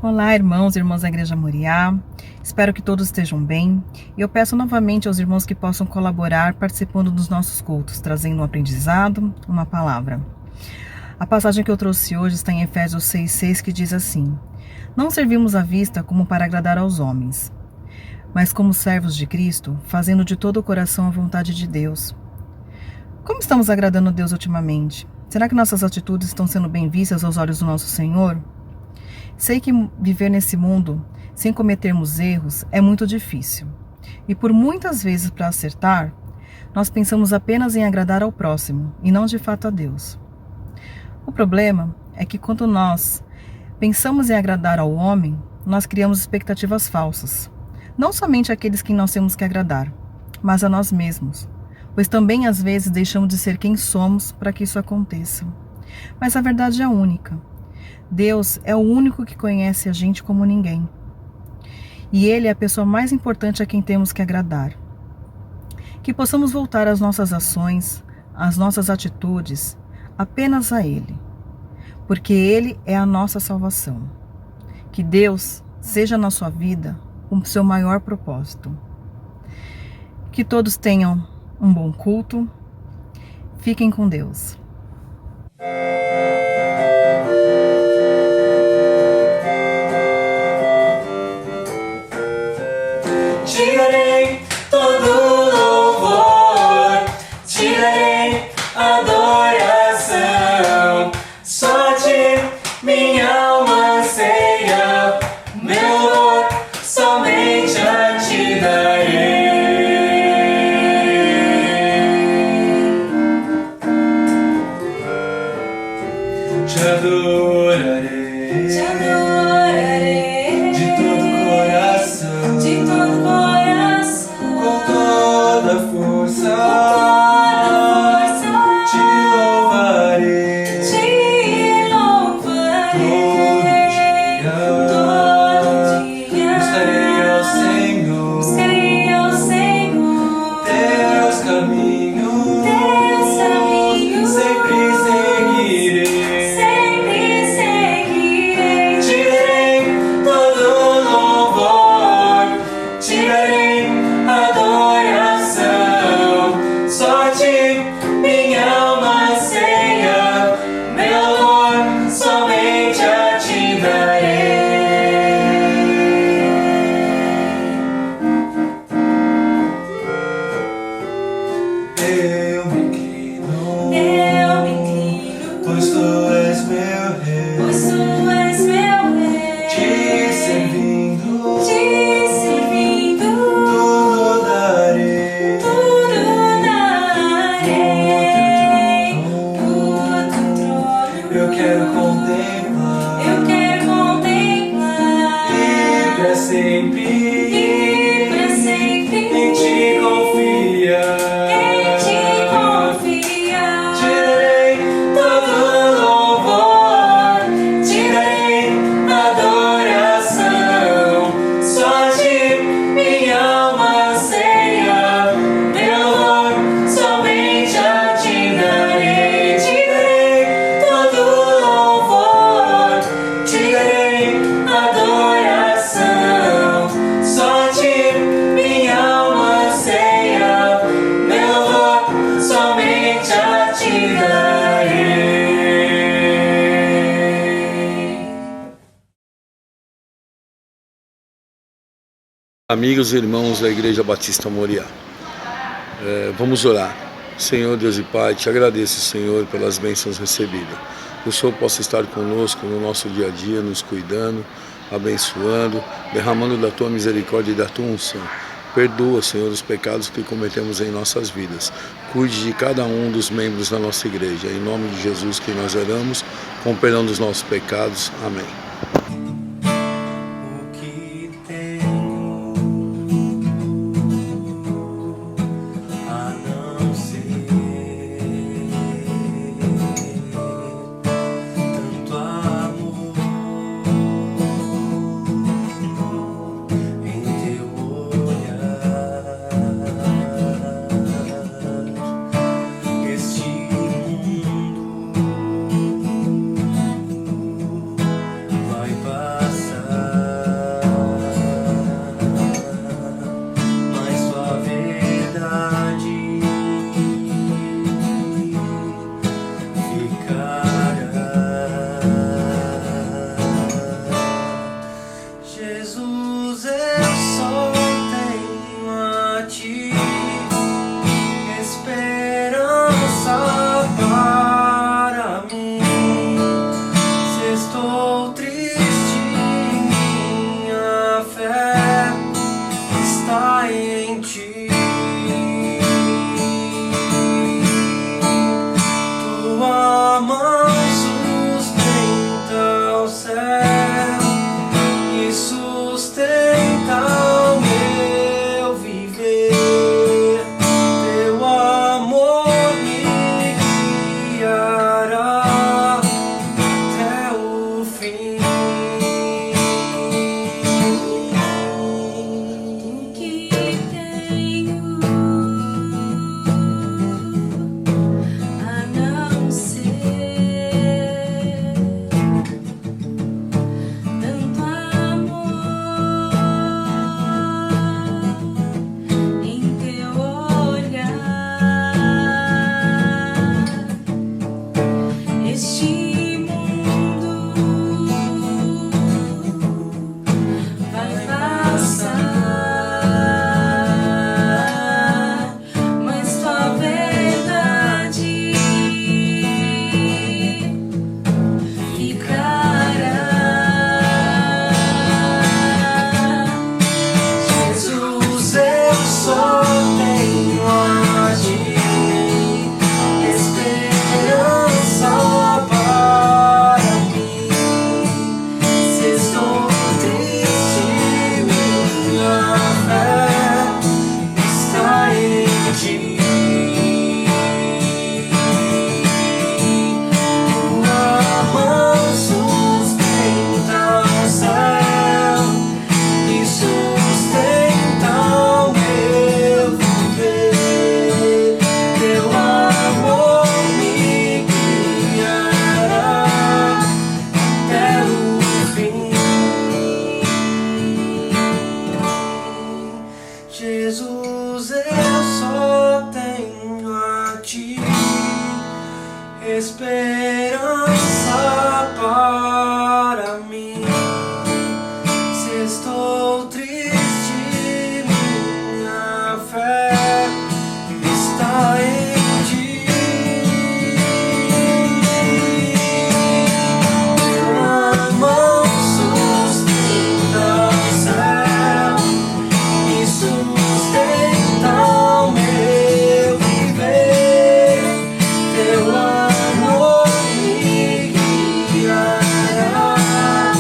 Olá, irmãos e irmãs da Igreja Moriá. Espero que todos estejam bem. E eu peço novamente aos irmãos que possam colaborar participando dos nossos cultos, trazendo um aprendizado, uma palavra. A passagem que eu trouxe hoje está em Efésios 6,6, que diz assim: Não servimos à vista como para agradar aos homens, mas como servos de Cristo, fazendo de todo o coração a vontade de Deus. Como estamos agradando a Deus ultimamente? Será que nossas atitudes estão sendo bem vistas aos olhos do nosso Senhor? Sei que viver nesse mundo sem cometermos erros é muito difícil. E por muitas vezes, para acertar, nós pensamos apenas em agradar ao próximo e não de fato a Deus. O problema é que quando nós pensamos em agradar ao homem, nós criamos expectativas falsas. Não somente àqueles que nós temos que agradar, mas a nós mesmos. Pois também às vezes deixamos de ser quem somos para que isso aconteça. Mas a verdade é única. Deus é o único que conhece a gente como ninguém. E Ele é a pessoa mais importante a quem temos que agradar. Que possamos voltar as nossas ações, as nossas atitudes, apenas a Ele. Porque Ele é a nossa salvação. Que Deus seja na sua vida o seu maior propósito. Que todos tenham um bom culto. Fiquem com Deus. Tirarei todo louvor, tirarei adoração. Só a ti minha alma anseia, meu louvor somente a ti darei. Te adorarei, Te adorarei de todo coração, de todo coração, com toda força, toda te louvarei força, te louvarei. todo dia. Buscarei ao Senhor, Buscarei ao Senhor, teus caminhos, sempre seguirei. sempre seguirei. Tirarei todo louvor, tirarei adoração. Só a ti minha alma anseia, meu louvor somente a ti darei. Eu me inclino, pois tu és meu rei, Pois tu és meu rei, te servindo, tudo tudo darei. darei. Do teu trono, Eu quero contemplar e pra sempre em ti confiar. Tirarei todo louvor, tirarei adoração. Só a ti minha alma anseia, meu louvor somente a ti darei. Tirarei todo louvor, tirarei adoração. Só a ti minha alma anseia, meu louvor somente a ti darei. Amigos e irmãos da Igreja Batista Moriá, vamos orar. Senhor Deus e Pai, te agradeço, Senhor, pelas bênçãos recebidas. Que o Senhor possa estar conosco no nosso dia a dia, nos cuidando, abençoando, derramando da tua misericórdia e da tua unção. Perdoa, Senhor, os pecados que cometemos em nossas vidas. Cuide de cada um dos membros da nossa igreja. Em nome de Jesus que nós oramos, com perdão dos nossos pecados. Amém. O que tenho a não ser tanto amor em teu olhar? Este mundo está em ti. Tua mão sustenta o céu e sustenta o meu viver. Teu amor me guiará até o fim. O que tenho a não ser tanto amor em teu olhar? Este mundo vai passar, mas tua verdade ficará. Jesus, eu só tenho a ti, esperança para mim. Se estou triste, minha fé está em ti. Tua mão sustenta o céu e sustenta o meu viver. Teu amor me guiará até o fim. Jesus, eu só tenho a ti, esperança para mim. Se estou triste, minha fé está em ti. Tua mão sustenta o céu e sustenta o meu viver. Teu amor me guiará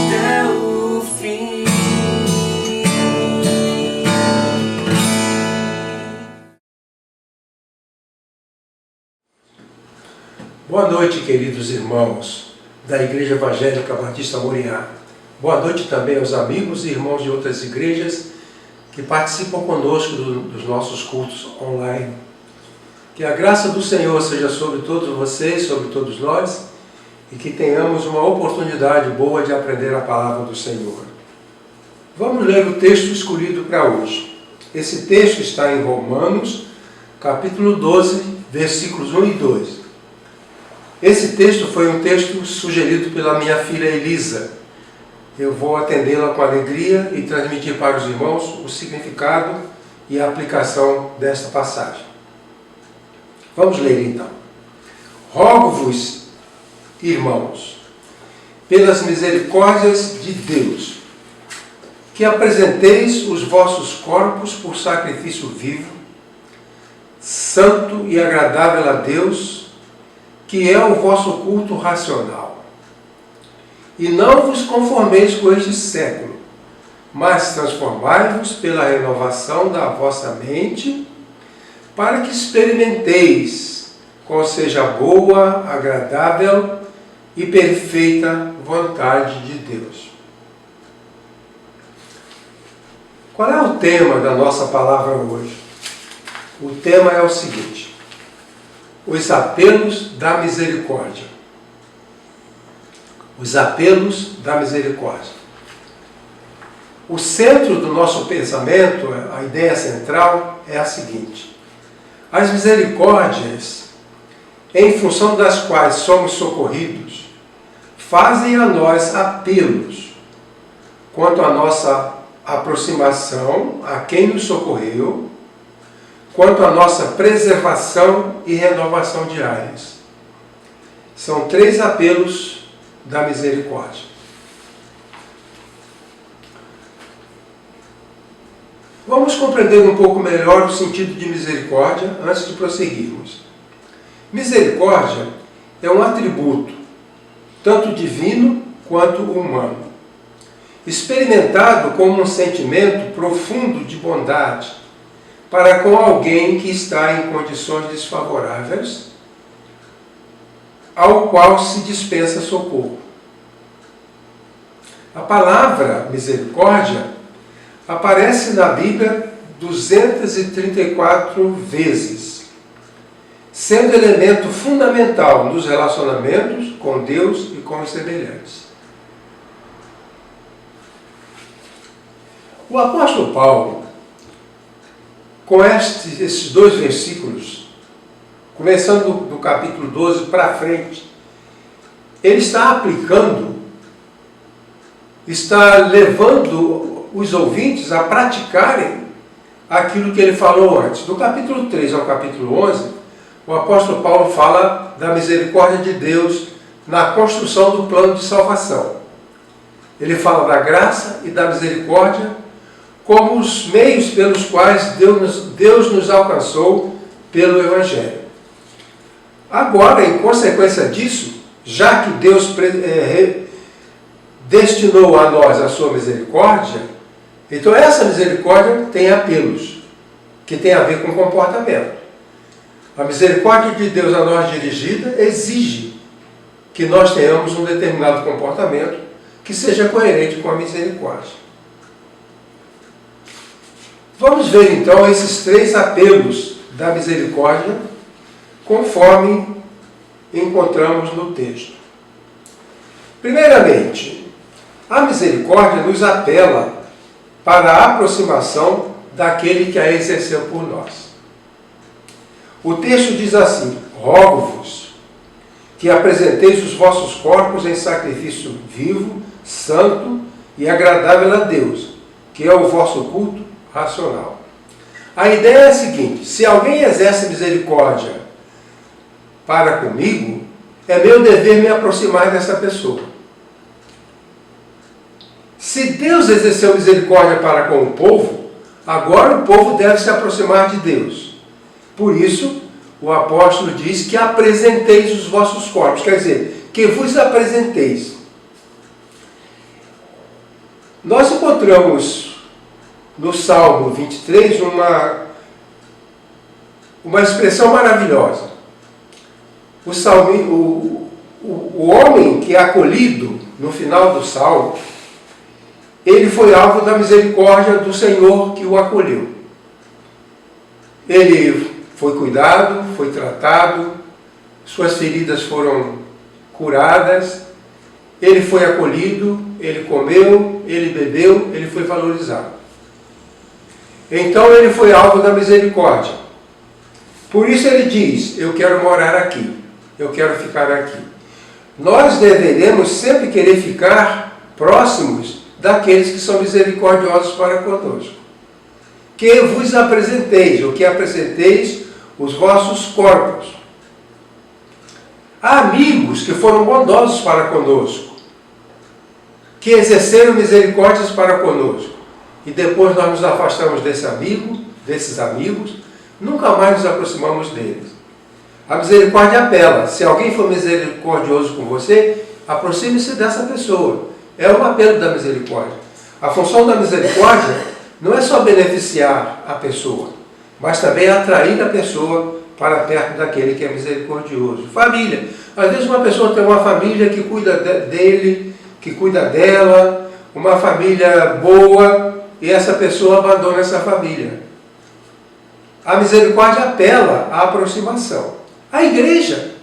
até o fim. Boa noite, queridos irmãos da Igreja Evangélica Batista Moriá. Boa noite também aos amigos e irmãos de outras igrejas que participam conosco dos nossos cultos online. Que a graça do Senhor seja sobre todos vocês, sobre todos nós, e que tenhamos uma oportunidade boa de aprender a palavra do Senhor. Vamos ler o texto escolhido para hoje. Esse texto está em Romanos, capítulo 12, versículos 1 e 2. Esse texto foi um texto sugerido pela minha filha Elisa. Eu vou atendê-la com alegria e transmitir para os irmãos o significado e a aplicação desta passagem. Vamos ler então. Rogo-vos, irmãos, pelas misericórdias de Deus, que apresenteis os vossos corpos por sacrifício vivo, santo e agradável a Deus, que é o vosso culto racional. E não vos conformeis com este século, mas transformai-vos pela renovação da vossa mente, para que experimenteis qual seja a boa, agradável e perfeita vontade de Deus. Qual é o tema da nossa palavra hoje? O tema é o seguinte: os apelos da misericórdia. Os apelos da misericórdia. O centro do nosso pensamento, a ideia central, é a seguinte: as misericórdias, em função das quais somos socorridos, fazem a nós apelos quanto à nossa aproximação a quem nos socorreu, quanto à nossa preservação e renovação diárias. São 3 apelos da misericórdia. Vamos compreender um pouco melhor o sentido de misericórdia antes de prosseguirmos. Misericórdia é um atributo, tanto divino quanto humano, experimentado como um sentimento profundo de bondade para com alguém que está em condições desfavoráveis, ao qual se dispensa socorro. A palavra misericórdia aparece na Bíblia 234 vezes, sendo elemento fundamental nos relacionamentos com Deus e com os semelhantes. O apóstolo Paulo, com esses dois versículos, começando do capítulo 12 para frente, ele está aplicando, está levando os ouvintes a praticarem aquilo que ele falou antes. Do capítulo 3 ao capítulo 11, o apóstolo Paulo fala da misericórdia de Deus na construção do plano de salvação. Ele fala da graça e da misericórdia como os meios pelos quais Deus nos alcançou pelo Evangelho. Agora, em consequência disso, já que Deus destinou a nós a sua misericórdia, então essa misericórdia tem apelos, que tem a ver com comportamento. A misericórdia de Deus a nós dirigida exige que nós tenhamos um determinado comportamento que seja coerente com a misericórdia. Vamos ver então esses 3 apelos da misericórdia, conforme encontramos no texto. Primeiramente, a misericórdia nos apela para a aproximação daquele que a exerceu por nós. O texto diz assim: rogo-vos que apresenteis os vossos corpos em sacrifício vivo, santo e agradável a Deus, que é o vosso culto racional. A ideia é a seguinte: se alguém exerce misericórdia para comigo, é meu dever me aproximar dessa pessoa. Se Deus exerceu misericórdia para com o povo, agora o povo deve se aproximar de Deus. Por isso, o apóstolo diz que apresenteis os vossos corpos, quer dizer, que vos apresenteis. Nós encontramos no Salmo 23 uma expressão maravilhosa. O homem que é acolhido no final do Salmo, ele foi alvo da misericórdia do Senhor que o acolheu. Ele foi cuidado, foi tratado, suas feridas foram curadas, ele foi acolhido, ele comeu, ele bebeu, ele foi valorizado. Então ele foi alvo da misericórdia. Por isso ele diz: eu quero morar aqui, eu quero ficar aqui. Nós deveremos sempre querer ficar próximos daqueles que são misericordiosos para conosco. Que vos apresenteis, ou que apresenteis os vossos corpos. Há amigos que foram bondosos para conosco, que exerceram misericórdias para conosco, e depois nós nos afastamos desses amigos, nunca mais nos aproximamos deles. A misericórdia apela. Se alguém for misericordioso com você, aproxime-se dessa pessoa. É um apelo da misericórdia. A função da misericórdia não é só beneficiar a pessoa, mas também atrair a pessoa para perto daquele que é misericordioso. Família. Às vezes uma pessoa tem uma família que cuida dele, que cuida dela, uma família boa, e essa pessoa abandona essa família. A misericórdia apela à aproximação. A igreja.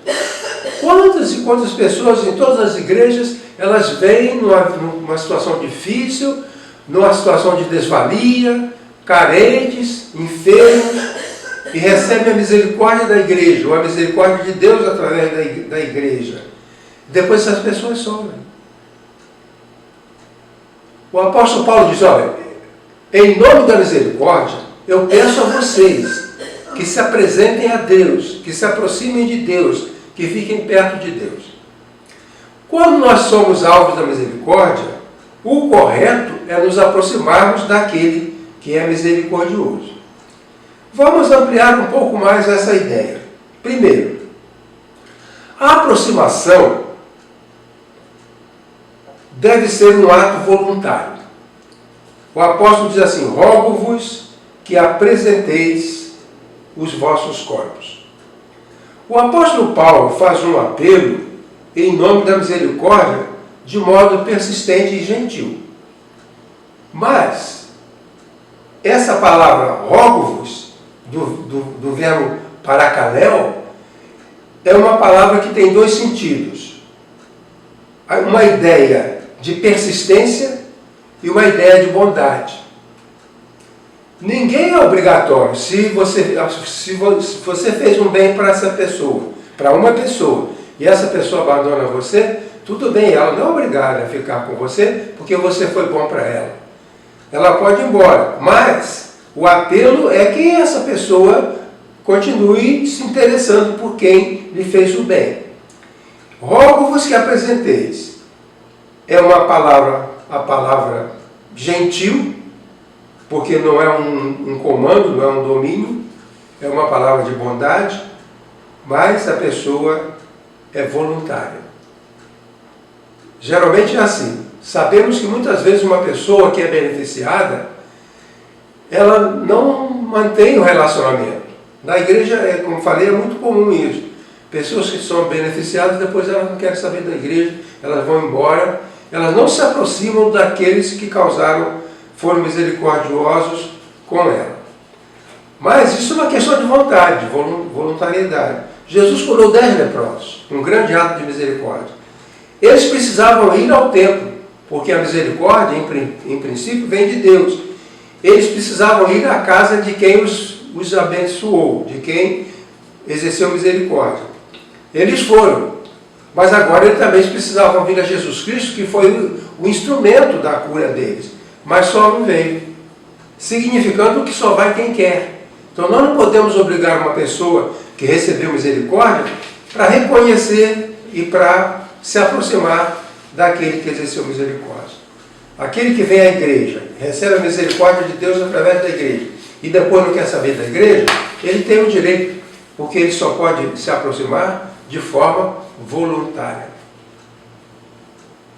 Quantas e quantas pessoas em todas as igrejas, elas vêm numa situação difícil, numa situação de desvalia, carentes, enfermos, e recebem a misericórdia da igreja, ou a misericórdia de Deus através da igreja. Depois essas pessoas somem. O apóstolo Paulo diz: olha, em nome da misericórdia, eu peço a vocês que se apresentem a Deus, que se aproximem de Deus, que fiquem perto de Deus. Quando nós somos alvos da misericórdia, o correto é nos aproximarmos daquele que é misericordioso. Vamos ampliar um pouco mais essa ideia. Primeiro, a aproximação deve ser um ato voluntário. O apóstolo diz assim: rogo-vos que apresenteis os vossos corpos. O apóstolo Paulo faz um apelo em nome da misericórdia de modo persistente e gentil. Mas essa palavra rogo-vos, do verbo paracaléu, é uma palavra que tem dois sentidos. Uma ideia de persistência e uma ideia de bondade. Ninguém é obrigatório. Se você fez um bem para essa pessoa, para uma pessoa, e essa pessoa abandona você, tudo bem, ela não é obrigada a ficar com você porque você foi bom para ela. Ela pode ir embora, mas o apelo é que essa pessoa continue se interessando por quem lhe fez o bem. Rogo-vos que apresenteis. É a palavra gentil, porque não é um comando, não é um domínio, é uma palavra de bondade, mas a pessoa é voluntária. Geralmente é assim. Sabemos que muitas vezes uma pessoa que é beneficiada, ela não mantém o relacionamento. Na igreja, como falei, é muito comum isso. Pessoas que são beneficiadas, depois elas não querem saber da igreja, elas vão embora, elas não se aproximam daqueles que foram misericordiosos com ela. Mas isso é uma questão de vontade, de voluntariedade. Jesus curou 10 leprosos, um grande ato de misericórdia. Eles precisavam ir ao templo, porque a misericórdia, em princípio, vem de Deus. Eles precisavam ir à casa de quem os abençoou, de quem exerceu misericórdia. Eles foram, mas agora eles também precisavam vir a Jesus Cristo, que foi o instrumento da cura deles, mas só não veio, significando que só vai quem quer. Então nós não podemos obrigar uma pessoa que recebeu misericórdia para reconhecer e para se aproximar daquele que exerceu misericórdia. Aquele que vem à igreja, recebe a misericórdia de Deus através da igreja, e depois não quer saber da igreja, ele tem o direito, porque ele só pode se aproximar de forma voluntária.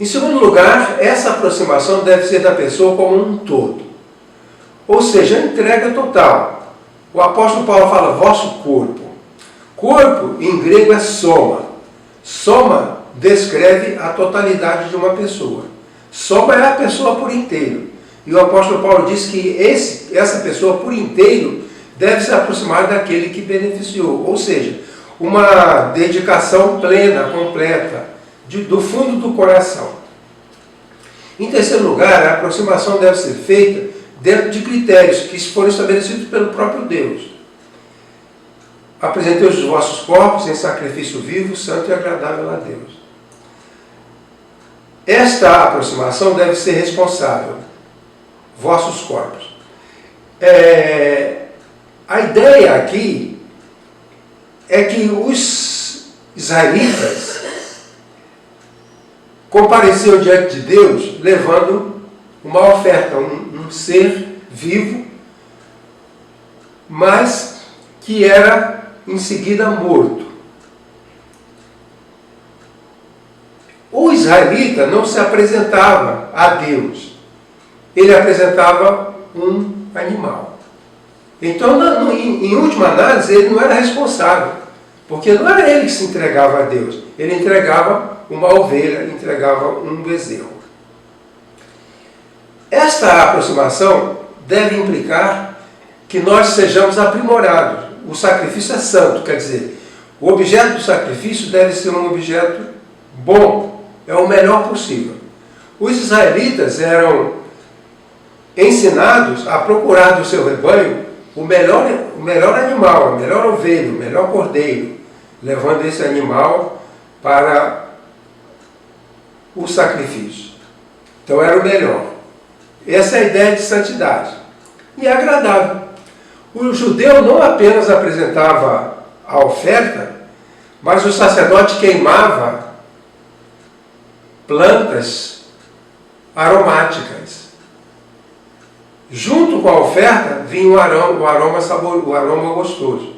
Em segundo lugar, essa aproximação deve ser da pessoa como um todo, ou seja, entrega total. O apóstolo Paulo fala vosso corpo. Corpo em grego é soma. Soma descreve a totalidade de uma pessoa. Soma é a pessoa por inteiro. E o apóstolo Paulo diz que essa pessoa por inteiro deve se aproximar daquele que beneficiou. Ou seja, uma dedicação plena, completa, do fundo do coração. Em terceiro lugar, a aproximação deve ser feita dentro de critérios que foram estabelecidos pelo próprio Deus. Apresentei os vossos corpos em sacrifício vivo, santo e agradável a Deus. Esta aproximação deve ser responsável. Vossos corpos. A ideia aqui é que os israelitas compareciam diante de Deus levando uma oferta, um ser vivo, mas que era em seguida morto. O israelita não se apresentava a Deus, ele apresentava um animal. Então, em última análise, ele não era responsável, porque não era ele que se entregava a Deus, ele entregava uma ovelha, entregava um bezerro. Esta aproximação deve implicar que nós sejamos aprimorados. O sacrifício é santo, quer dizer, o objeto do sacrifício deve ser um objeto bom, é o melhor possível. Os israelitas eram ensinados a procurar do seu rebanho o melhor animal, a melhor ovelha, o melhor cordeiro, levando esse animal para o sacrifício. Então era o melhor. Essa é a ideia de santidade. E é agradável. O judeu não apenas apresentava a oferta, mas o sacerdote queimava plantas aromáticas. junto com a oferta vinha o aroma gostoso.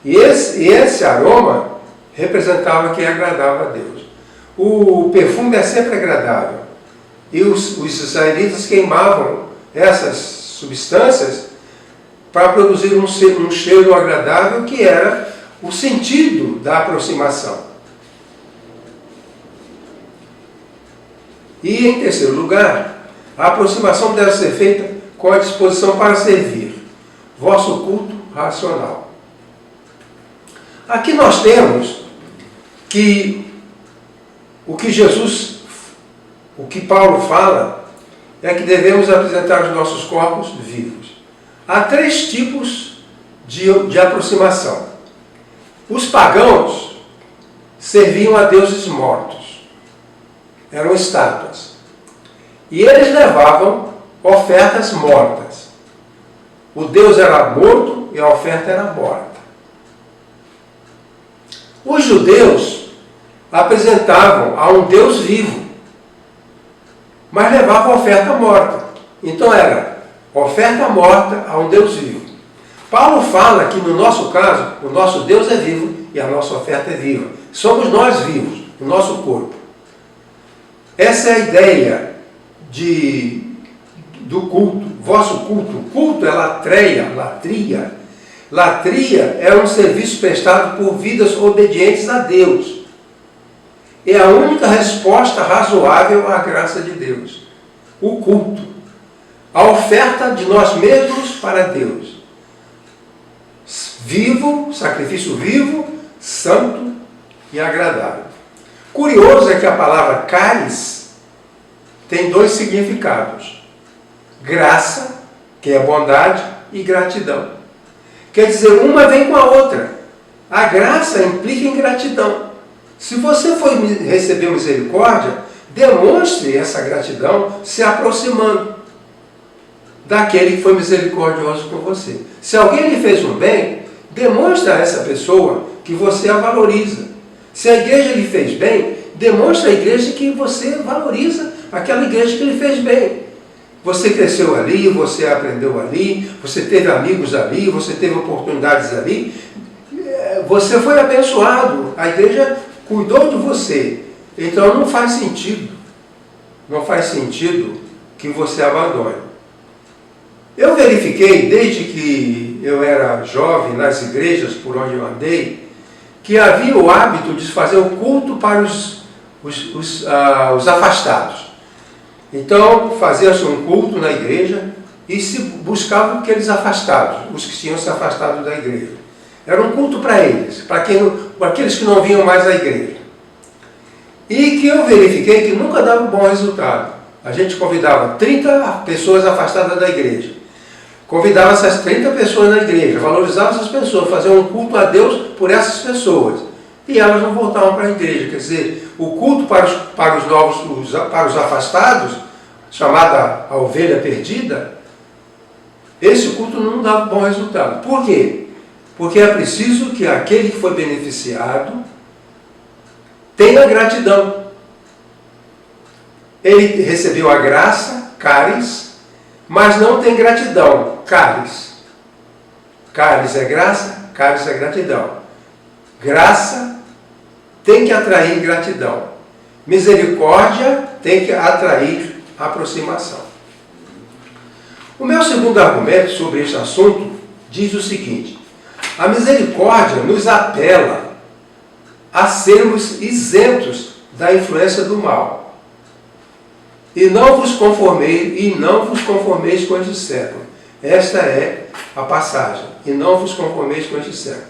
E esse aroma representava que agradava a Deus. O perfume é sempre agradável. E os israelitas queimavam essas substâncias para produzir um cheiro agradável, que era o sentido da aproximação. E, em terceiro lugar, a aproximação deve ser feita com a disposição para servir, vosso culto racional. Aqui nós temos que o que Paulo fala é que devemos apresentar os nossos corpos vivos. Há 3 tipos de aproximação. Os pagãos serviam a deuses mortos. Eram estátuas. E eles levavam ofertas mortas. O Deus era morto e a oferta era morta. Os judeus apresentavam a um Deus vivo, mas levavam oferta morta. Então era oferta morta a um Deus vivo. Paulo fala que no nosso caso, o nosso Deus é vivo e a nossa oferta é viva. Somos nós vivos, o nosso corpo. Essa é a ideia do culto, vosso culto. O culto é latria. Latria é um serviço prestado por vidas obedientes a Deus. É a única resposta razoável à graça de Deus. O culto. A oferta de nós mesmos para Deus. Vivo, sacrifício vivo, santo e agradável. Curioso é que a palavra caris tem 2 significados. Graça, que é bondade, e gratidão. Quer dizer, uma vem com a outra. A graça implica em gratidão. Se você for receber misericórdia, demonstre essa gratidão se aproximando daquele que foi misericordioso com você. Se alguém lhe fez um bem, demonstre a essa pessoa que você a valoriza. Se a igreja lhe fez bem, demonstre à igreja que você valoriza aquela igreja que lhe fez bem. Você cresceu ali, você aprendeu ali, você teve amigos ali, você teve oportunidades ali, você foi abençoado, a igreja cuidou de você. Então não faz sentido que você abandone. Eu verifiquei, desde que eu era jovem, nas igrejas por onde eu andei, que havia o hábito de fazer o culto para os afastados. Então, fazia-se um culto na igreja e se buscavam aqueles afastados, os que tinham se afastado da igreja. Era um culto para eles, para aqueles que não vinham mais à igreja. E que eu verifiquei que nunca dava um bom resultado. A gente convidava 30 pessoas afastadas da igreja. Convidava essas 30 pessoas na igreja, valorizava essas pessoas, fazia um culto a Deus por essas pessoas. E elas não voltavam para a igreja. Quer dizer, o culto para os afastados, chamada a ovelha perdida, esse culto não dava bom resultado. Por quê? Porque é preciso que aquele que foi beneficiado tenha gratidão. Ele recebeu a graça, caris, mas não tem gratidão, caris. Caris é graça, caris é gratidão. Graça tem que atrair gratidão. Misericórdia tem que atrair aproximação. O meu segundo argumento sobre este assunto diz o seguinte: a misericórdia nos apela a sermos isentos da influência do mal. E não vos conformeis com este século. Esta é a passagem. E não vos conformeis com este século.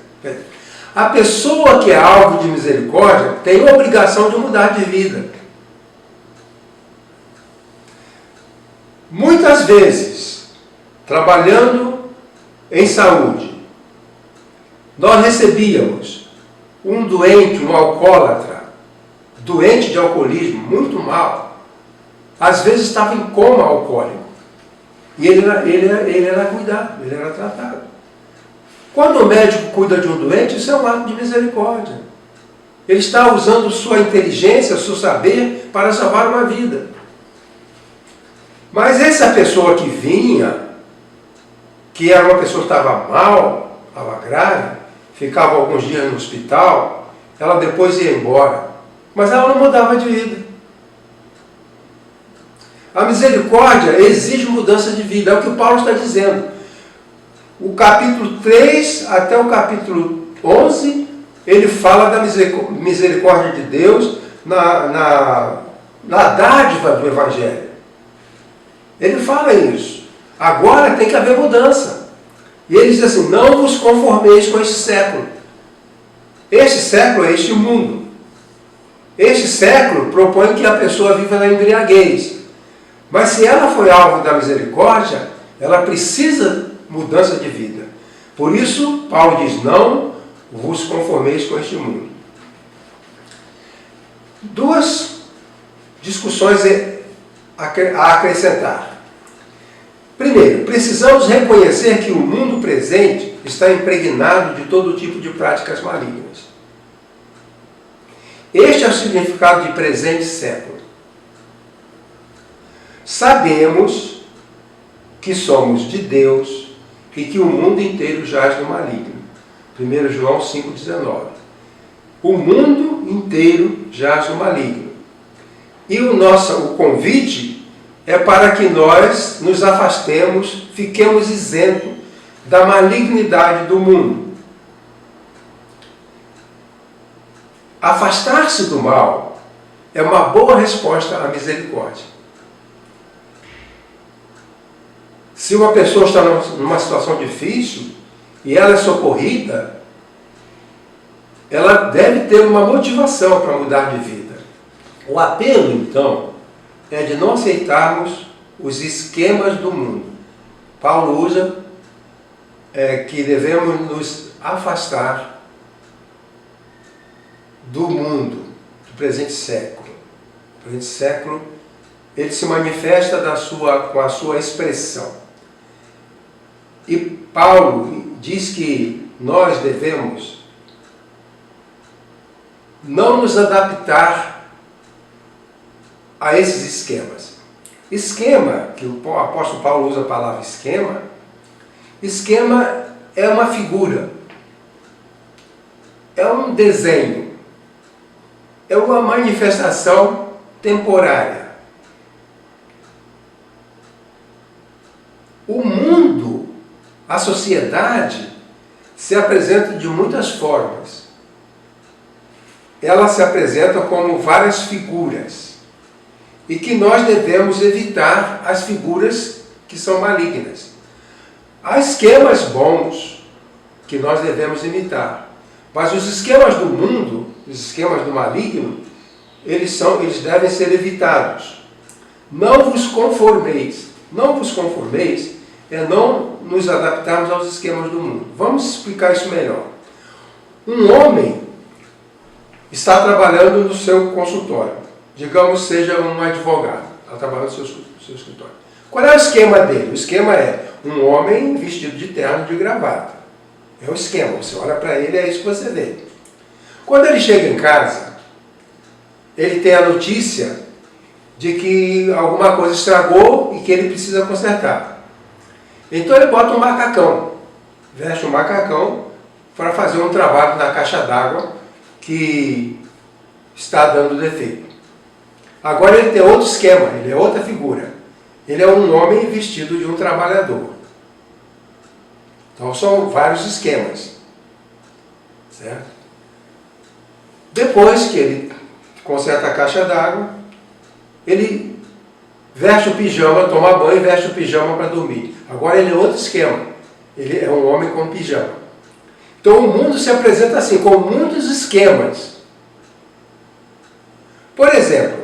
A pessoa que é alvo de misericórdia tem a obrigação de mudar de vida. Muitas vezes, trabalhando em saúde, nós recebíamos um doente, um alcoólatra, doente de alcoolismo, muito mal. Às vezes estava em coma alcoólico. E ele era cuidado, ele era tratado. Quando o médico cuida de um doente, isso é um ato de misericórdia. Ele está usando sua inteligência, seu saber, para salvar uma vida. Mas essa pessoa que vinha que era uma pessoa que estava mal, estava grave, ficava alguns dias no hospital, ela depois ia embora. Mas ela não mudava de vida. A misericórdia exige mudança de vida, é o que o Paulo está dizendo. O capítulo 3 até o capítulo 11, ele fala da misericórdia de Deus na dádiva do Evangelho. Ele fala isso. Agora tem que haver mudança. E ele diz assim, não vos conformeis com este século. Este século é este mundo. Este século propõe que a pessoa viva na embriaguez. Mas se ela foi alvo da misericórdia, ela precisa mudança de vida. Por isso, Paulo diz, não vos conformeis com este mundo. Duas discussões a acrescentar. Primeiro, precisamos reconhecer que o mundo presente está impregnado de todo tipo de práticas malignas. Este é o significado de presente século. Sabemos que somos de Deus e que o mundo inteiro jaz no maligno. 1 João 5,19. O mundo inteiro jaz no maligno. E o convite é para que nós nos afastemos, fiquemos isentos da malignidade do mundo. Afastar-se do mal é uma boa resposta à misericórdia. Se uma pessoa está numa situação difícil e ela é socorrida, ela deve ter uma motivação para mudar de vida. O apelo, então, é de não aceitarmos os esquemas do mundo. Paulo usa que devemos nos afastar do mundo, do presente século. O presente século, ele se manifesta com a sua expressão. E Paulo diz que nós devemos não nos adaptar a esses esquemas. Esquema, que o apóstolo Paulo usa a palavra esquema, esquema é uma figura, é um desenho, é uma manifestação temporária. O mundo, a sociedade, se apresenta de muitas formas. Ela se apresenta como várias figuras. E que nós devemos evitar as figuras que são malignas. Há esquemas bons que nós devemos imitar. Mas os esquemas do mundo, os esquemas do maligno, eles devem ser evitados. Não vos conformeis. Não vos conformeis é não nos adaptarmos aos esquemas do mundo. Vamos explicar isso melhor. Um homem está trabalhando no seu consultório. Digamos, seja um advogado. Está trabalhando no seu escritório. Qual é o esquema dele? O esquema é um homem vestido de terno, de gravata. É o esquema. Você olha para ele, é isso que você vê. Quando ele chega em casa, ele tem a notícia de que alguma coisa estragou e que ele precisa consertar. Então ele bota um macacão, veste um macacão para fazer um trabalho na caixa d'água que está dando defeito. Agora ele tem outro esquema, ele é outra figura. Ele é um homem vestido de um trabalhador. Então são vários esquemas. Certo? Depois que ele conserta a caixa d'água, ele veste o pijama, toma banho e veste o pijama para dormir. Agora ele é outro esquema. Ele é um homem com pijama. Então o mundo se apresenta assim, com muitos esquemas. Por exemplo,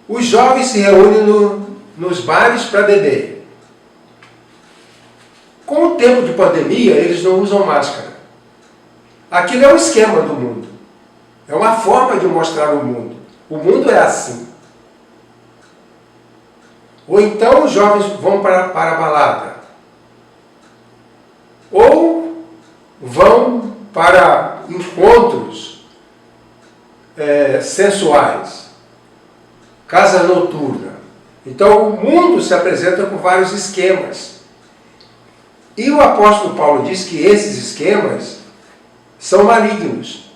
os jovens se reúnem nos bares para beber. Com o tempo de pandemia, eles não usam máscara. Aquilo é um esquema do mundo. É uma forma de mostrar o mundo. O mundo é assim. Ou então os jovens vão para a balada. Ou vão para encontros sensuais. Casa noturna. Então o mundo se apresenta com vários esquemas. E o apóstolo Paulo diz que esses esquemas são malignos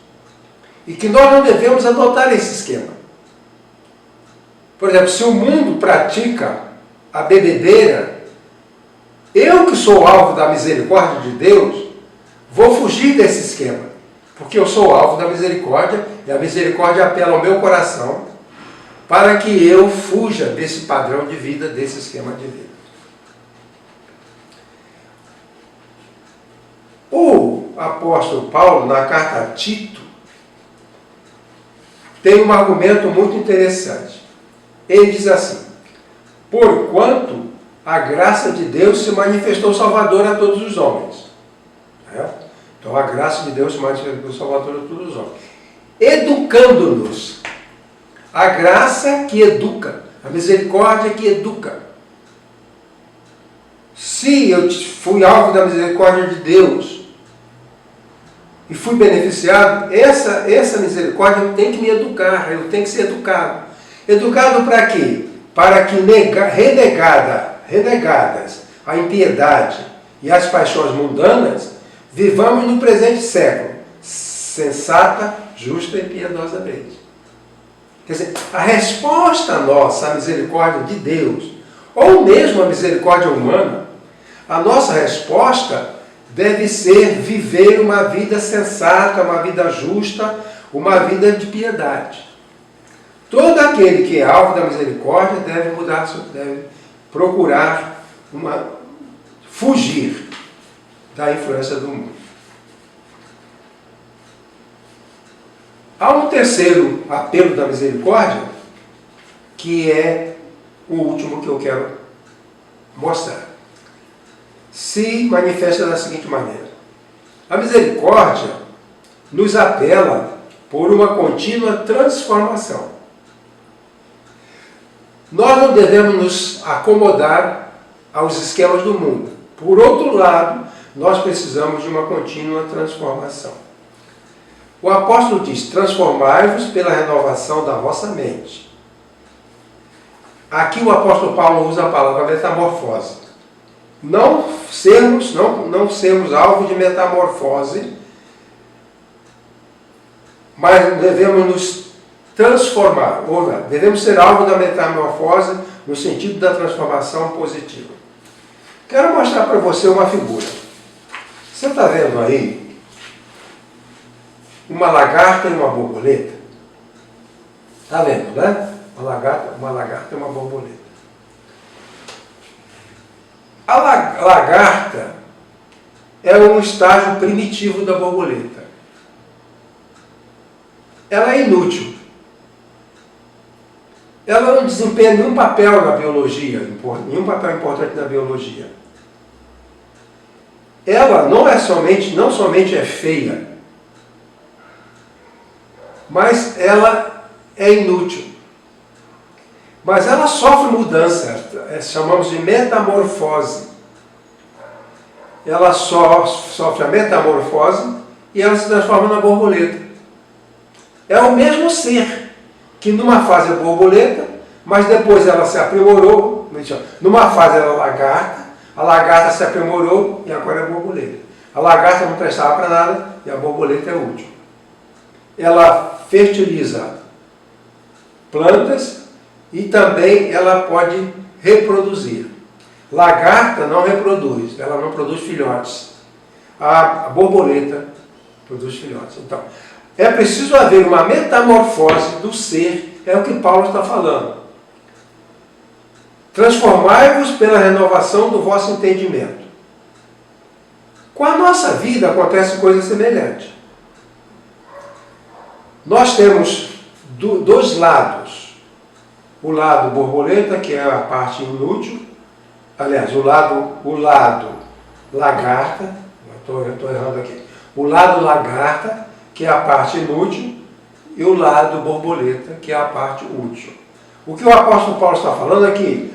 e que nós não devemos adotar esse esquema. Por exemplo, se o mundo pratica a bebedeira, eu que sou alvo da misericórdia de Deus, vou fugir desse esquema, porque eu sou alvo da misericórdia e a misericórdia apela ao meu coração para que eu fuja desse padrão de vida, desse esquema de vida. O apóstolo Paulo, na carta a Tito, tem um argumento muito interessante. Ele diz assim: porquanto a graça de Deus se manifestou salvadora a todos os homens. Então a graça de Deus se manifestou salvadora a todos os homens. Educando-nos. A graça que educa, a misericórdia que educa. Se eu fui alvo da misericórdia de Deus e fui beneficiado, essa misericórdia tem que me educar, eu tenho que ser educado. Educado para quê? Para que renegadas a impiedade e as paixões mundanas, vivamos no presente século, sensata, justa e piedosamente. Quer dizer, a resposta nossa à misericórdia de Deus, ou mesmo à misericórdia humana, a nossa resposta deve ser viver uma vida sensata, uma vida justa, uma vida de piedade. Todo aquele que é alvo da misericórdia deve mudar, deve procurar fugir da influência do mundo. Há um terceiro apelo da misericórdia, que é o último que eu quero mostrar. Se manifesta da seguinte maneira: a misericórdia nos apela por uma contínua transformação. Nós não devemos nos acomodar aos esquemas do mundo. Por outro lado, nós precisamos de uma contínua transformação. O apóstolo diz: transformai-vos pela renovação da vossa mente. Aqui o apóstolo Paulo usa a palavra metamorfose. Não sermos alvo de metamorfose, mas devemos nos transformar, devemos ser alvo da metamorfose no sentido da transformação positiva. Quero mostrar para você uma figura. Você está vendo aí uma lagarta e uma borboleta? Está vendo, né? Uma lagarta e uma borboleta. A lagarta é um estágio primitivo da borboleta. Ela é inútil. Ela não desempenha nenhum papel na biologia, nenhum papel importante na biologia. Ela não somente é feia, mas ela é inútil. Mas ela sofre mudança, chamamos de metamorfose. Ela sofre a metamorfose e ela se transforma na borboleta. É o mesmo ser, que numa fase é borboleta, mas depois ela se aprimorou. Numa fase era lagarta, a lagarta se aprimorou e agora é borboleta. A lagarta não prestava para nada e a borboleta é útil. Ela fertiliza plantas e também ela pode reproduzir. Lagarta não reproduz, ela não produz filhotes. A borboleta produz filhotes. Então, é preciso haver uma metamorfose do ser, é o que Paulo está falando. Transformai-vos pela renovação do vosso entendimento. Com a nossa vida acontece coisa semelhante. Nós temos dois lados. O lado borboleta, que é a parte inútil. Aliás, o lado lagarta. Eu estou errando aqui. O lado lagarta, que é a parte inútil, e o lado borboleta, que é a parte útil. O que o apóstolo Paulo está falando é que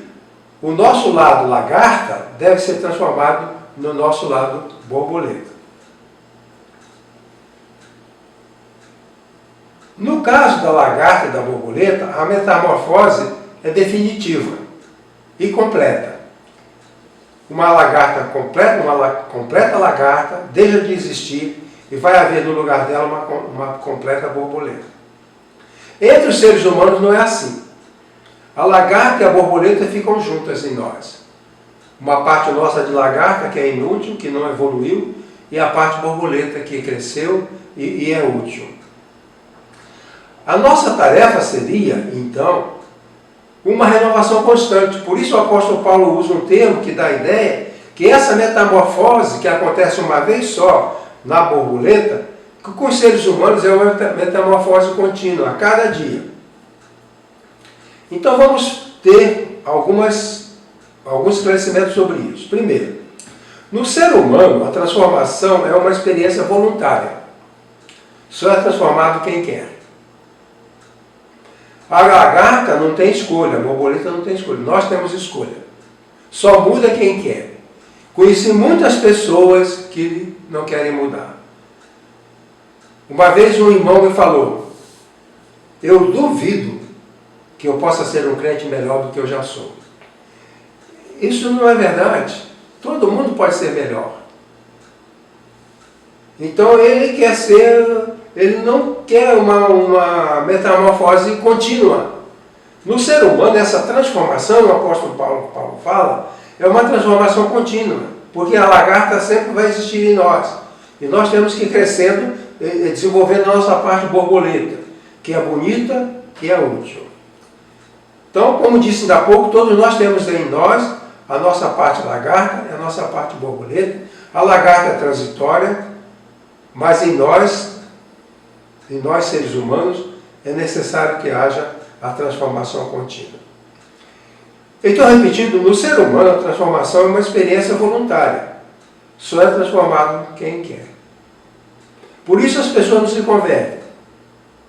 o nosso lado lagarta deve ser transformado no nosso lado borboleta. No caso da lagarta e da borboleta, a metamorfose é definitiva e completa. uma lagarta completa, completa lagarta, deixa de existir e vai haver no lugar dela uma completa borboleta. Entre os seres humanos não é assim. A lagarta e a borboleta ficam juntas em nós. Uma parte nossa de lagarta, que é inútil, que não evoluiu, e a parte borboleta, que cresceu e é útil. A nossa tarefa seria, então, uma renovação constante. Por isso o apóstolo Paulo usa um termo que dá a ideia que essa metamorfose que acontece uma vez só na borboleta, que com os seres humanos é uma metamorfose contínua, a cada dia. Então vamos ter alguns esclarecimentos sobre isso. Primeiro, no ser humano, a transformação é uma experiência voluntária. Só é transformado quem quer. A lagarta não tem escolha, a borboleta não tem escolha. Nós temos escolha. Só muda quem quer. Conheci muitas pessoas que não querem mudar. Uma vez um irmão me falou: eu duvido que eu possa ser um crente melhor do que eu já sou. Isso não é verdade. Todo mundo pode ser melhor. Então ele quer ser... Ele não quer uma metamorfose contínua. No ser humano, essa transformação, o apóstolo Paulo fala, é uma transformação contínua, porque a lagarta sempre vai existir em nós. E nós temos que ir crescendo, desenvolvendo a nossa parte borboleta, que é bonita, que é útil. Então, como disse ainda há pouco, todos nós temos em nós a nossa parte lagarta e a nossa parte borboleta. A lagarta é transitória, mas em nós seres humanos, é necessário que haja a transformação contínua. Então, repetindo, no ser humano a transformação é uma experiência voluntária. Só é transformado quem quer. Por isso as pessoas não se convertem.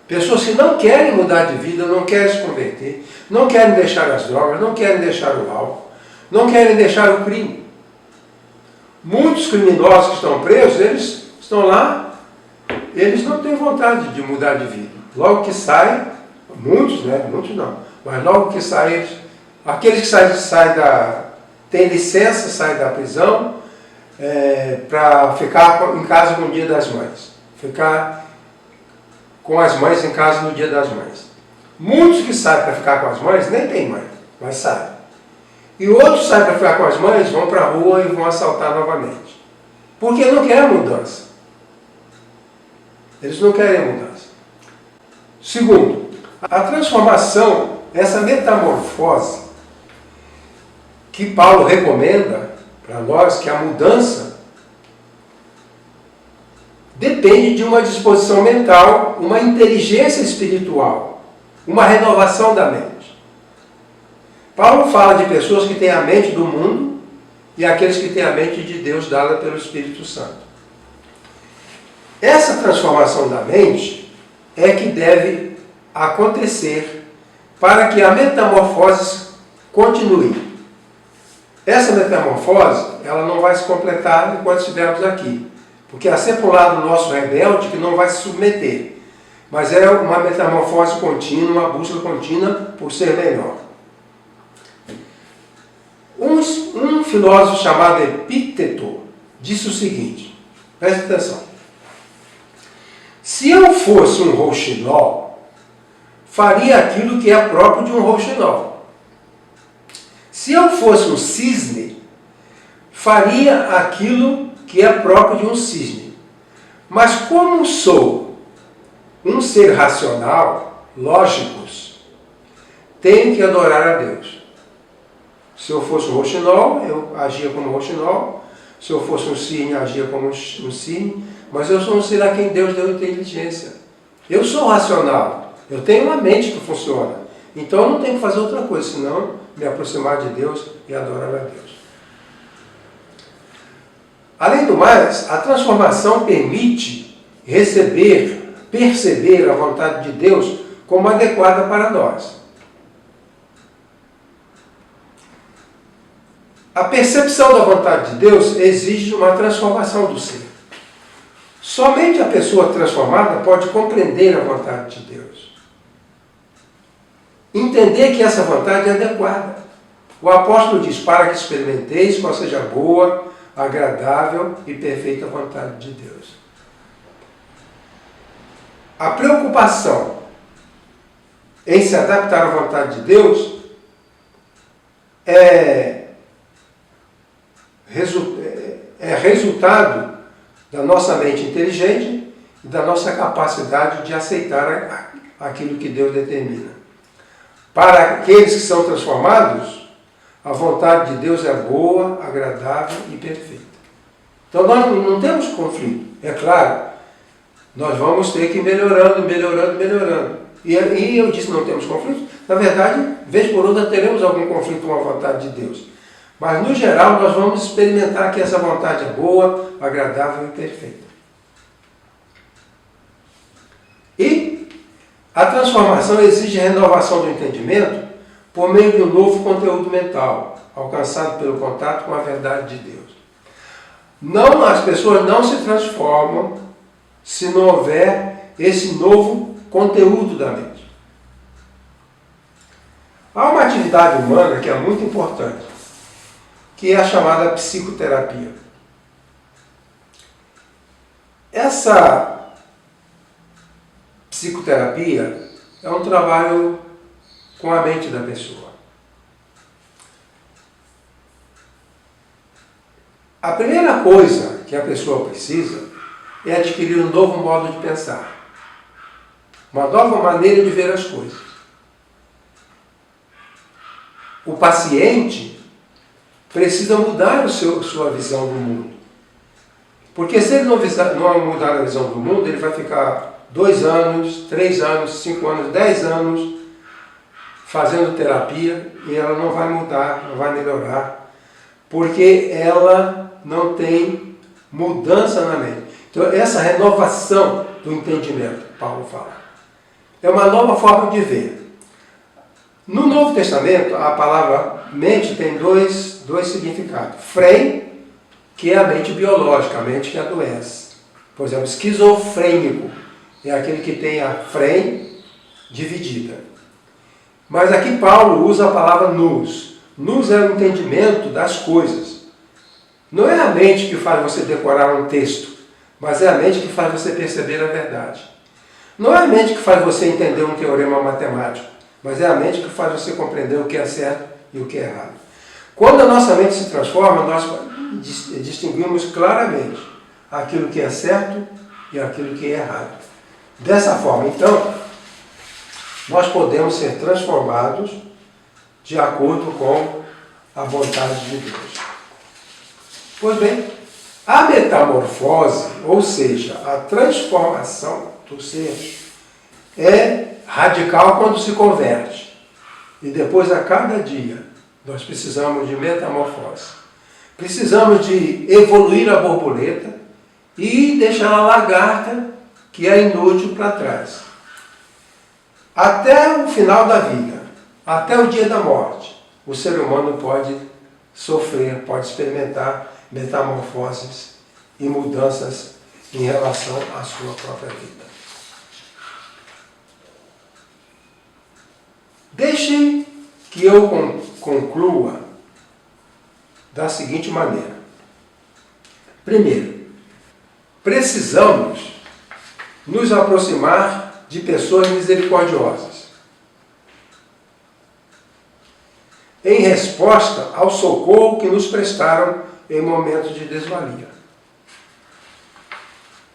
Pessoas que não querem mudar de vida, não querem se converter, não querem deixar as drogas, não querem deixar o álcool, não querem deixar o crime. Muitos criminosos que estão presos, eles estão lá, eles não têm vontade de mudar de vida. Logo que saem, muitos, né? Muitos não, mas logo que saem, aqueles que têm licença, saem da prisão para ficar em casa no Dia das Mães. Ficar com as mães em casa no Dia das Mães. Muitos que saem para ficar com as mães nem têm mãe, mas saem. E outros saem para ficar com as mães, vão para a rua e vão assaltar novamente. Porque não querem mudança. Eles não querem mudança. Segundo, a transformação, essa metamorfose que Paulo recomenda para nós, que a mudança depende de uma disposição mental, uma inteligência espiritual, uma renovação da mente. Paulo fala de pessoas que têm a mente do mundo e aqueles que têm a mente de Deus dada pelo Espírito Santo. Essa transformação da mente é que deve acontecer para que a metamorfose continue. Essa metamorfose, ela não vai se completar enquanto estivermos aqui, porque há sempre um lado nosso rebelde que não vai se submeter, mas é uma metamorfose contínua, uma busca contínua por ser melhor. Um filósofo chamado Epíteto disse o seguinte, preste atenção: se eu fosse um rouxinol, faria aquilo que é próprio de um rouxinol. Se eu fosse um cisne, faria aquilo que é próprio de um cisne. Mas como sou um ser racional, lógicos, tenho que adorar a Deus. Se eu fosse um rouxinol, eu agia como um rouxinol. Se eu fosse um cisne, agia como um cisne. Mas eu sou um ser a quem Deus deu inteligência. Eu sou racional. Eu tenho uma mente que funciona. Então eu não tenho que fazer outra coisa, senão me aproximar de Deus e adorar a Deus. Além do mais, a transformação permite perceber a vontade de Deus como adequada para nós. A percepção da vontade de Deus exige uma transformação do ser. Somente a pessoa transformada pode compreender a vontade de Deus. Entender que essa vontade é adequada. O apóstolo diz, para que experimenteis qual seja a boa, agradável e perfeita vontade de Deus. A preocupação em se adaptar à vontade de Deus é resultado da nossa mente inteligente e da nossa capacidade de aceitar aquilo que Deus determina. Para aqueles que são transformados, a vontade de Deus é boa, agradável e perfeita. Então nós não temos conflito. É claro, nós vamos ter que ir melhorando. E eu disse que não temos conflito. Na verdade, vez por outra teremos algum conflito com a vontade de Deus. Mas no geral nós vamos experimentar que essa vontade é boa, agradável e perfeita. E a transformação exige renovação do entendimento por meio de um novo conteúdo mental, alcançado pelo contato com a verdade de Deus. As pessoas não se transformam se não houver esse novo conteúdo da mente. Há uma atividade humana que é muito importante, que é a chamada psicoterapia. Essa psicoterapia é um trabalho com a mente da pessoa. A primeira coisa que a pessoa precisa é adquirir um novo modo de pensar, uma nova maneira de ver as coisas. O paciente precisa mudar sua visão do mundo. Porque se ele não mudar a visão do mundo, ele vai ficar 2 anos, 3 anos, 5 anos, 10 anos fazendo terapia e ela não vai mudar, não vai melhorar, porque ela não tem mudança na mente. Então essa renovação do entendimento, Paulo fala, é uma nova forma de ver. No Novo Testamento, a palavra mente tem dois significados. Frem, que é a mente biológica, a mente que adoece. Por exemplo, esquizofrênico é aquele que tem a frem dividida. Mas aqui Paulo usa a palavra nous. Nous é o entendimento das coisas. Não é a mente que faz você decorar um texto, mas é a mente que faz você perceber a verdade. Não é a mente que faz você entender um teorema matemático, mas é a mente que faz você compreender o que é certo e o que é errado. Quando a nossa mente se transforma, nós distinguimos claramente aquilo que é certo e aquilo que é errado. Dessa forma, então, nós podemos ser transformados de acordo com a vontade de Deus. Pois bem, a metamorfose, ou seja, a transformação do ser, é radical quando se converte. E depois, a cada dia, nós precisamos de metamorfose. Precisamos de evoluir a borboleta e deixar a lagarta, que é inútil, para trás. Até o final da vida, até o dia da morte, o ser humano pode sofrer, pode experimentar metamorfoses e mudanças em relação à sua própria vida. Deixe que eu conclua da seguinte maneira. Primeiro, precisamos nos aproximar de pessoas misericordiosas, em resposta ao socorro que nos prestaram em momentos de desvalia.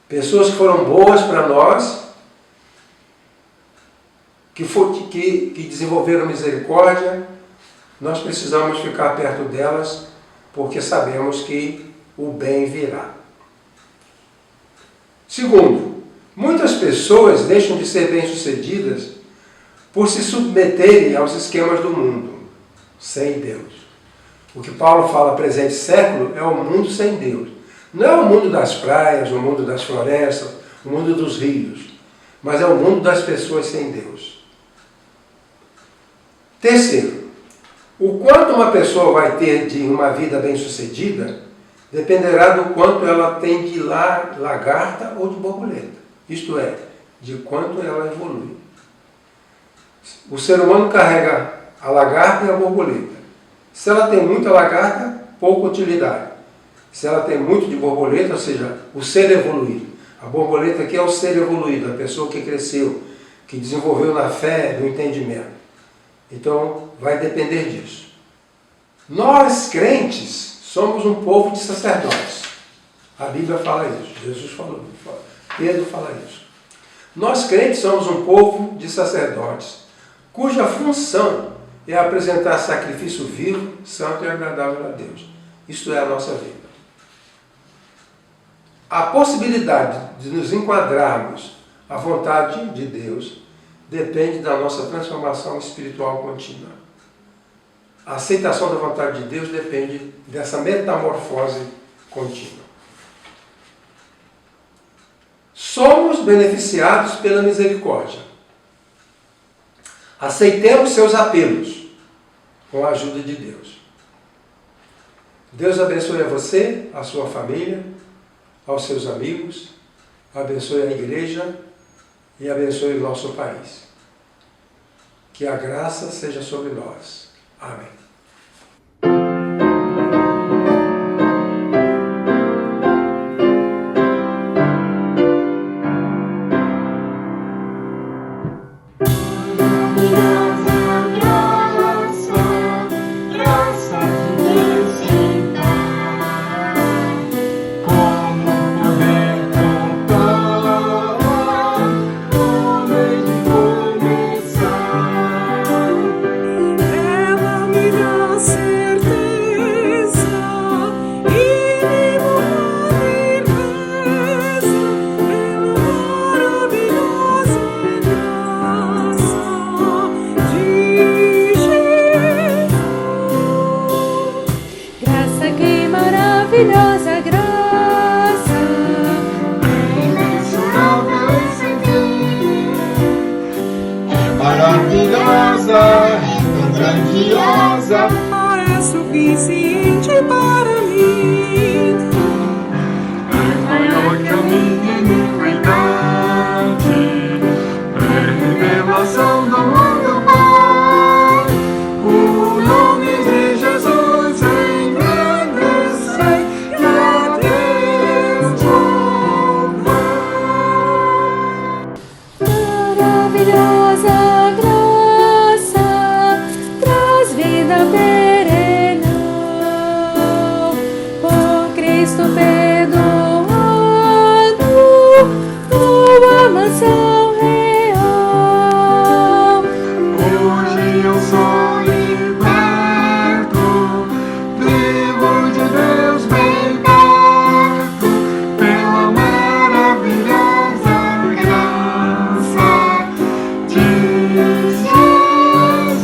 Pessoas que foram boas para nós, que desenvolveram misericórdia, nós precisamos ficar perto delas, porque sabemos que o bem virá. Segundo, muitas pessoas deixam de ser bem-sucedidas por se submeterem aos esquemas do mundo, sem Deus. O que Paulo fala presente século é o mundo sem Deus. Não é o mundo das praias, o mundo das florestas, o mundo dos rios, mas é o mundo das pessoas sem Deus. Terceiro, o quanto uma pessoa vai ter de uma vida bem-sucedida dependerá do quanto ela tem de lagarta ou de borboleta. Isto é, de quanto ela evolui. O ser humano carrega a lagarta e a borboleta. Se ela tem muita lagarta, pouca utilidade. Se ela tem muito de borboleta, ou seja, o ser evoluído. A borboleta aqui é o ser evoluído, a pessoa que cresceu, que desenvolveu na fé, no entendimento. Então, vai depender disso. Nós, crentes, somos um povo de sacerdotes. A Bíblia fala isso, Jesus falou, Pedro fala isso. Nós, crentes, somos um povo de sacerdotes, cuja função é apresentar sacrifício vivo, santo e agradável a Deus. Isto é a nossa vida. A possibilidade de nos enquadrarmos à vontade de Deus depende da nossa transformação espiritual contínua. A aceitação da vontade de Deus depende dessa metamorfose contínua. Somos beneficiados pela misericórdia. Aceitemos seus apelos com a ajuda de Deus. Deus abençoe a você, a sua família, aos seus amigos, abençoe a igreja e abençoe o nosso país. Que a graça seja sobre nós. Amém. Maravilhosa graça, imensurável e sem fim. É maravilhosa, é tão grandiosa, é suficiente para mim. é maior que a minha iniquidade, é revelação do mundo Pai. O nome de Jesus engrandece e a Deus louvar. Maravilhosa graça traz vida perene. Por Cristo perdoado, tua mansão real. Hoje eu sou liberto, vivo de Deus bem perto, pela maravilhosa graça de Jesus.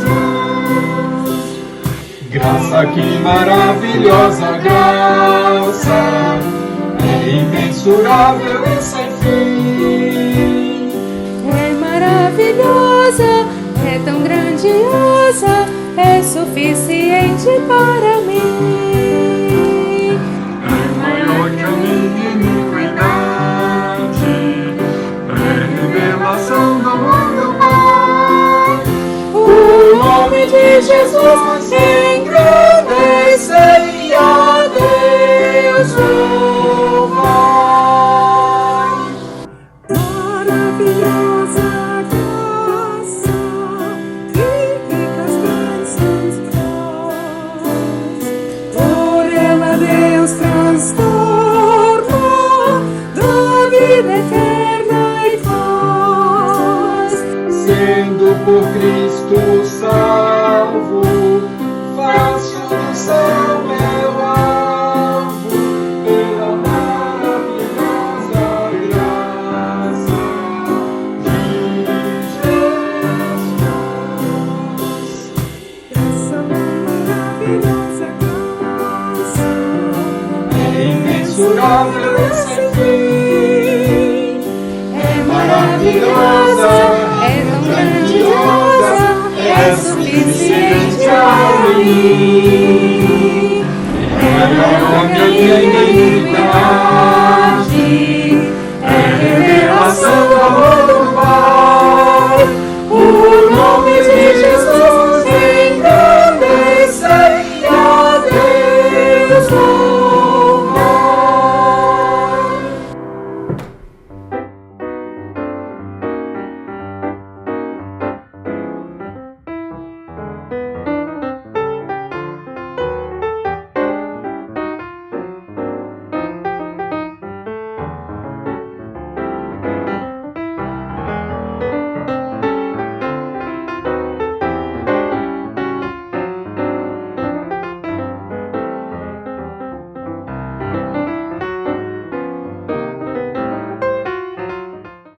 Graça, que maravilhosa graça, é imensurável e sem fim. É maravilhosa, é tão grandiosa, é suficiente para mim. É maior que a minha iniquidade, é revelação do mundo Pai. O nome de Jesus engrandece e a Deus louvai. Maravilhosa graça, ricas bênçãos traz. Por ela Deus transforma, dá vida eterna e paz. Sendo por Cristo salvo, faço do céu meu alvo, pela maravilhosa graça de Jesus. Essa maravilhosa graça É imensurável e sem fim. é Maravilhosa, é tão grandiosa, é suficiente para mim. é maior que a minha iniquidade.